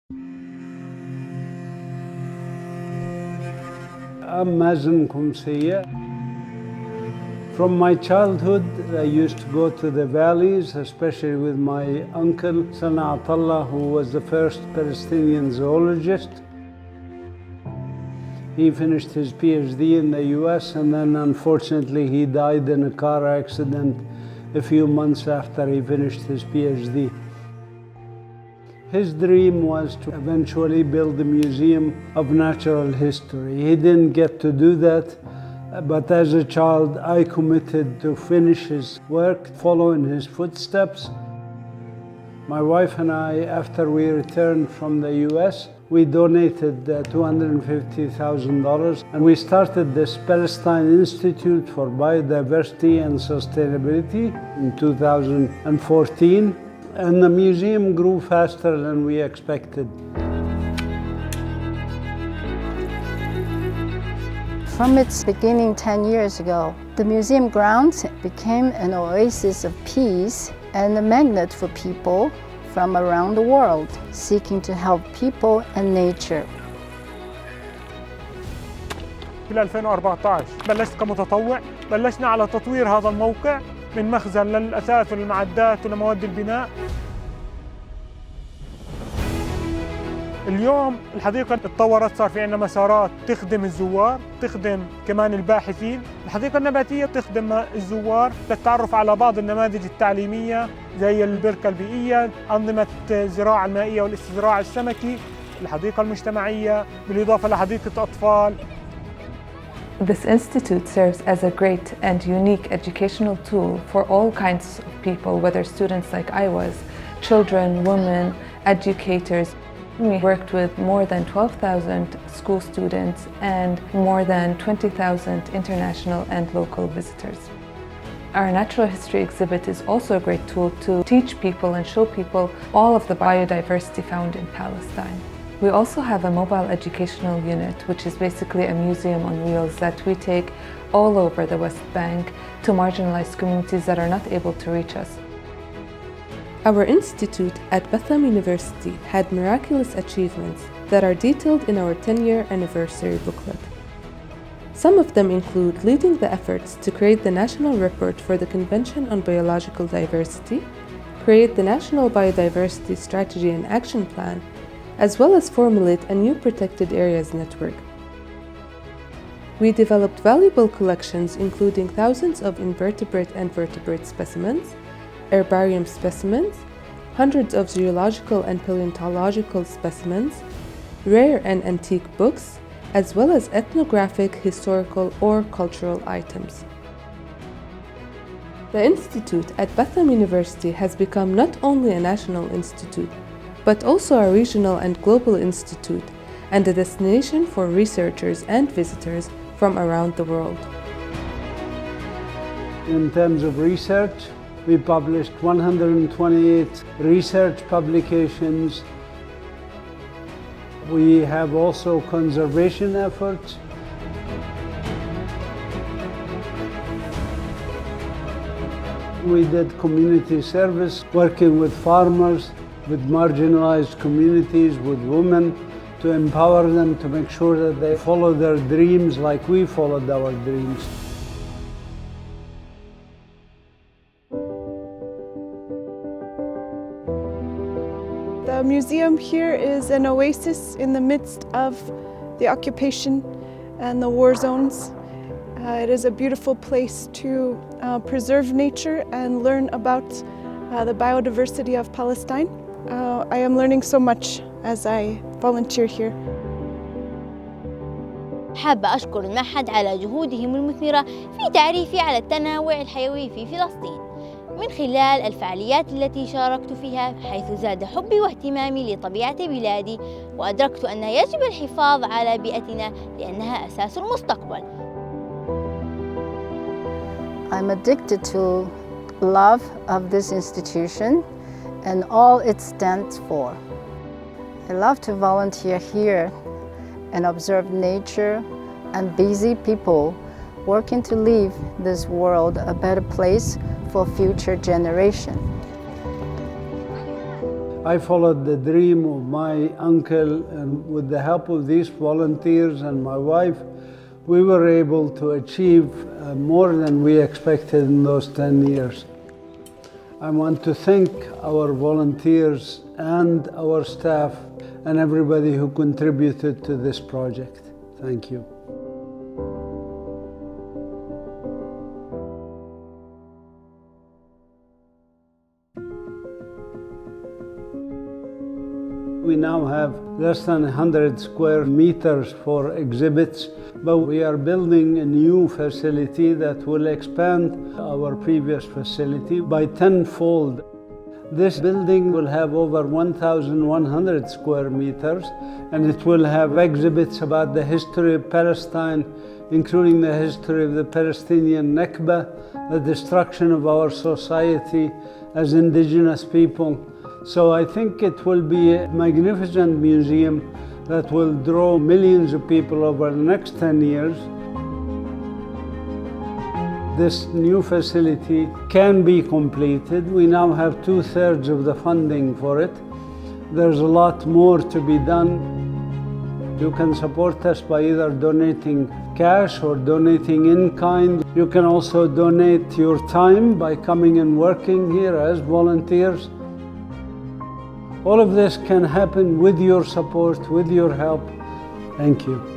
I'm Mazen Kumsiya. From my childhood, I used to go to the valleys, especially with my uncle, Sanaat, who was the first Palestinian zoologist. He finished his PhD in the US, and then unfortunately he died in a car accident a few months after he finished his PhD. His dream was to eventually build a museum of natural history. He didn't get to do that, but as a child, I committed to finish his work, following his footsteps. My wife and I, after we returned from the US, we donated $250,000, and we started this Palestine Institute for Biodiversity and Sustainability in 2014. And the museum grew faster than we expected. From its beginning 10 years ago, the museum grounds became an oasis of peace and a magnet for people from around the world seeking to help people and nature. في 2014 بلشت كمتطوع، بلشنا على تطوير هذا الموقع من مخزن للأثاث والمعدات ولمواد البناء. اليوم الحديقة اتطورت، صار في عندنا مسارات تخدم الزوار، تخدم كمان الباحثين. الحديقة النباتية تخدم الزوار للتعرف على بعض النماذج التعليمية زي البركة البيئية، أنظمة الزراعة المائية والاستزراع السمكي، الحديقة المجتمعية، بالإضافة لحديقة أطفال. This institute serves as a great and unique educational tool for all kinds of people, whether students like I was, children, women, educators. We worked with more than 12,000 school students and more than 20,000 international and local visitors. Our natural history exhibit is also a great tool to teach people and show people all of the biodiversity found in Palestine. We also have a mobile educational unit, which is basically a museum on wheels that we take all over the West Bank to marginalized communities that are not able to reach us. Our institute at Bethlehem University had miraculous achievements that are detailed in our 10-year anniversary booklet. Some of them include leading the efforts to create the National Report for the Convention on Biological Diversity, create the National Biodiversity Strategy and Action Plan, as well as formulate a new protected areas network. We developed valuable collections including thousands of invertebrate and vertebrate specimens, herbarium specimens, hundreds of zoological and paleontological specimens, rare and antique books, as well as ethnographic, historical, or cultural items. The Institute at Bethlehem University has become not only a national institute, but also a regional and global institute and a destination for researchers and visitors from around the world. In terms of research, we published 128 research publications. We have also conservation efforts. We did community service, working with farmers, with marginalized communities, with women, to empower them to make sure that they follow their dreams like we followed our dreams. The museum here is an oasis in the midst of the occupation and the war zones. It is a beautiful place to preserve nature and learn about the biodiversity of Palestine. I am learning so much as I volunteer here. حابة أشكر المعهد على جهودهم المثمرة في تعريفي على التنوع الحيوي في فلسطين من خلال الفعاليات التي شاركت فيها، حيث زاد حبي واهتمامي لطبيعة بلادي، وأدركت أن يجب الحفاظ على بيئتنا لأنها أساس المستقبل. I'm addicted to love of this institution and all it stands for. I love to volunteer here and observe nature and busy people working to leave this world a better place for future generations. I followed the dream of my uncle, and with the help of these volunteers and my wife, we were able to achieve more than we expected in those 10 years. I want to thank our volunteers and our staff and everybody who contributed to this project. Thank you. We now have less than 100 square meters for exhibits, but we are building a new facility that will expand our previous facility by tenfold. This building will have over 1,100 square meters, and it will have exhibits about the history of Palestine, including the history of the Palestinian Nakba, the destruction of our society as indigenous people. So I think it will be a magnificent museum that will draw millions of people over the next 10 years. This new facility can be completed. We now have 2/3 of the funding for it. There's a lot more to be done. You can support us by either donating cash or donating in kind. You can also donate your time by coming and working here as volunteers. All of this can happen with your support, with your help. Thank you.